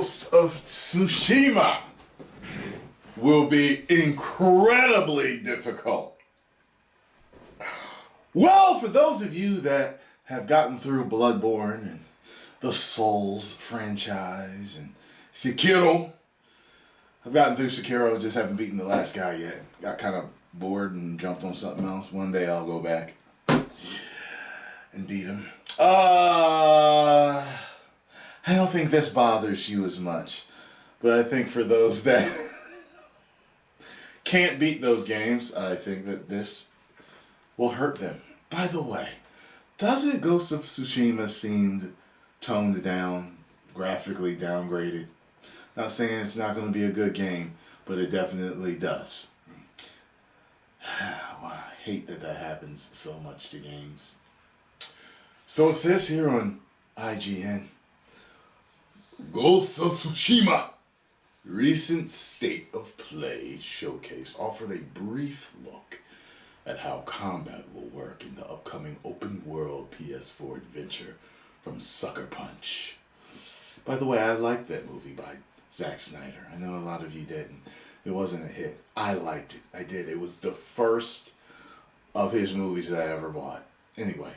Ghost of Tsushima will be incredibly difficult. Well, for those of you that have gotten through Bloodborne and the Souls franchise and Sekiro, I've gotten through Sekiro, just haven't beaten the last guy yet. Got kind of bored and jumped on something else. One day I'll go back and beat him. I don't think this bothers you as much, but I think for those that can't beat those games, I think that this will hurt them. By the way, doesn't Ghost of Tsushima seem toned down, graphically downgraded? Not saying it's not going to be a good game, but it definitely does. Well, I hate that happens so much to games. So it says here on IGN, Ghost of Tsushima recent state of play showcase offered a brief look at how combat will work in the upcoming open world PS4 adventure from Sucker Punch. By the way, I liked that movie by Zack Snyder. I know a lot of you didn't. It wasn't a hit. I liked it. I did. It was the first of his movies that I ever bought. Anyway.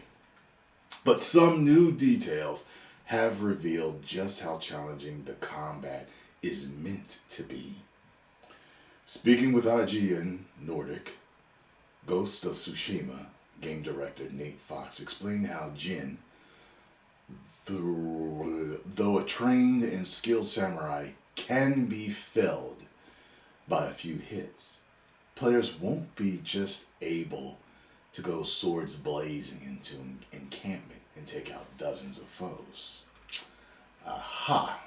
But some new details have revealed just how challenging the combat is meant to be. Speaking with IGN Nordic, Ghost of Tsushima game director Nate Fox explained how Jin, though a trained and skilled samurai, can be felled by a few hits. Players won't be just able to go swords blazing into an encampment and take out dozens of foes. Aha!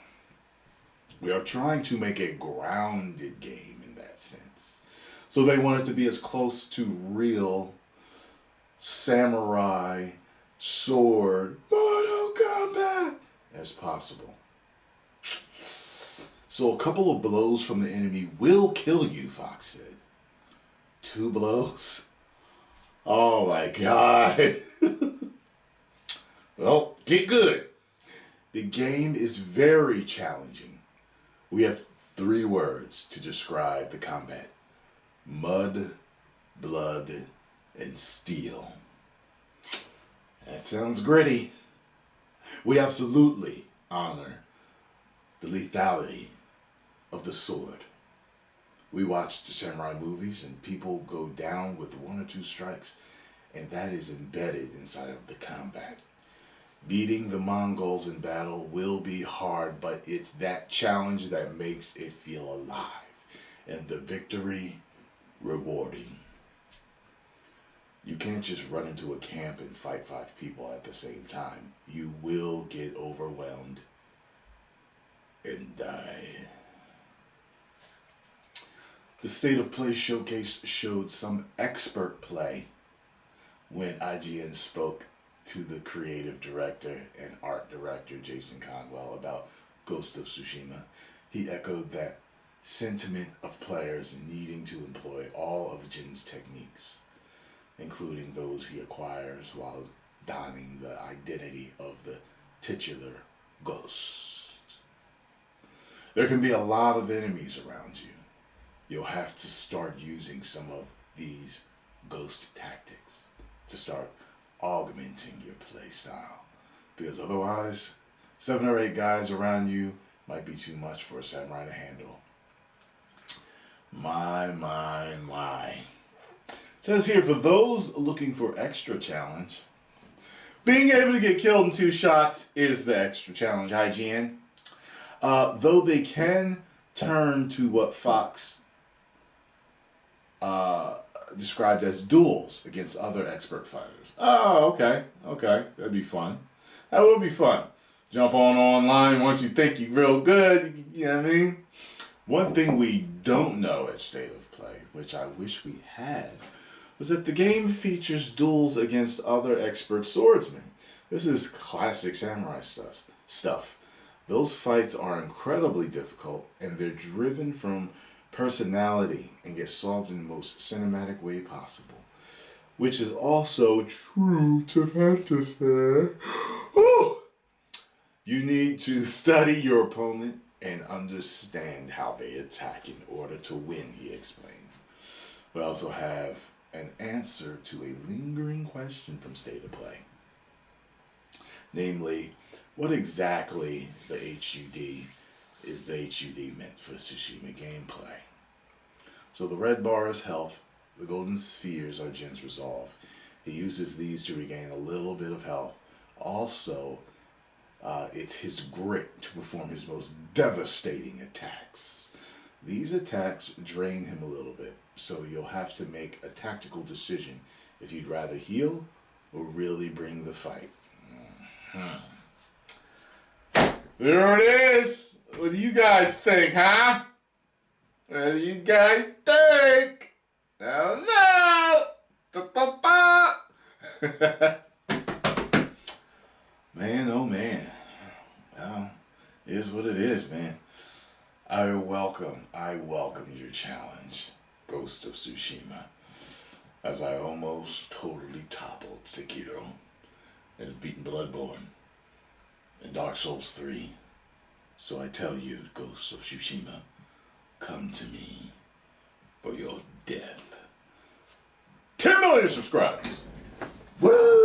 We are trying to make a grounded game in that sense. So they want it to be as close to real samurai sword Mortal Kombat as possible. So a couple of blows from the enemy will kill you, Fox said. 2 blows? Oh my God. Well, get good. The game is very challenging. We have 3 words to describe the combat: mud, blood, and steel. That sounds gritty. We absolutely honor the lethality of the sword. We watched samurai movies and people go down with 1 or 2 strikes, and that is embedded inside of the combat. Beating the Mongols in battle will be hard, but it's that challenge that makes it feel alive, and the victory rewarding. You can't just run into a camp and fight 5 people at the same time. You will get overwhelmed and die. The State of Play showcase showed some expert play when IGN spoke to the creative director and art director Jason Conwell about Ghost of Tsushima. He echoed that sentiment of players needing to employ all of Jin's techniques, including those he acquires while donning the identity of the titular ghost. There can be a lot of enemies around you. You'll have to start using some of these ghost tactics to start augmenting your play style, because otherwise 7 or 8 guys around you might be too much for a samurai to handle. My. It says here, for those looking for extra challenge, being able to get killed in 2 shots is the extra challenge, IGN. Though they can turn to what Fox described as duels against other expert fighters. Oh, okay. That'd be fun. That would be fun. Jump on online once you think you're real good, you know what I mean? One thing we don't know at State of Play, which I wish we had, was that the game features duels against other expert swordsmen. This is classic samurai stuff. Those fights are incredibly difficult, and they're driven from personality and get solved in the most cinematic way possible, which is also true to fantasy. You need to study your opponent and understand how they attack in order to win, he explained. We also have an answer to a lingering question from State of Play. Namely, what exactly the HUD is the HUD meant for Tsushima gameplay? So the red bar is health, the golden spheres are Jin's resolve. He uses these to regain a little bit of health. Also, it's his grit to perform his most devastating attacks. These attacks drain him a little bit, so you'll have to make a tactical decision if you'd rather heal or really bring the fight. There it is! What do you guys think, huh? What do you guys think? I don't know! Man, oh man. Well, it is what it is, man. I welcome your challenge, Ghost of Tsushima, as I almost totally toppled Sekiro and have beaten Bloodborne and Dark Souls 3. So I tell you, Ghost of Tsushima, come to me for your death. 10 million subscribers! Woo!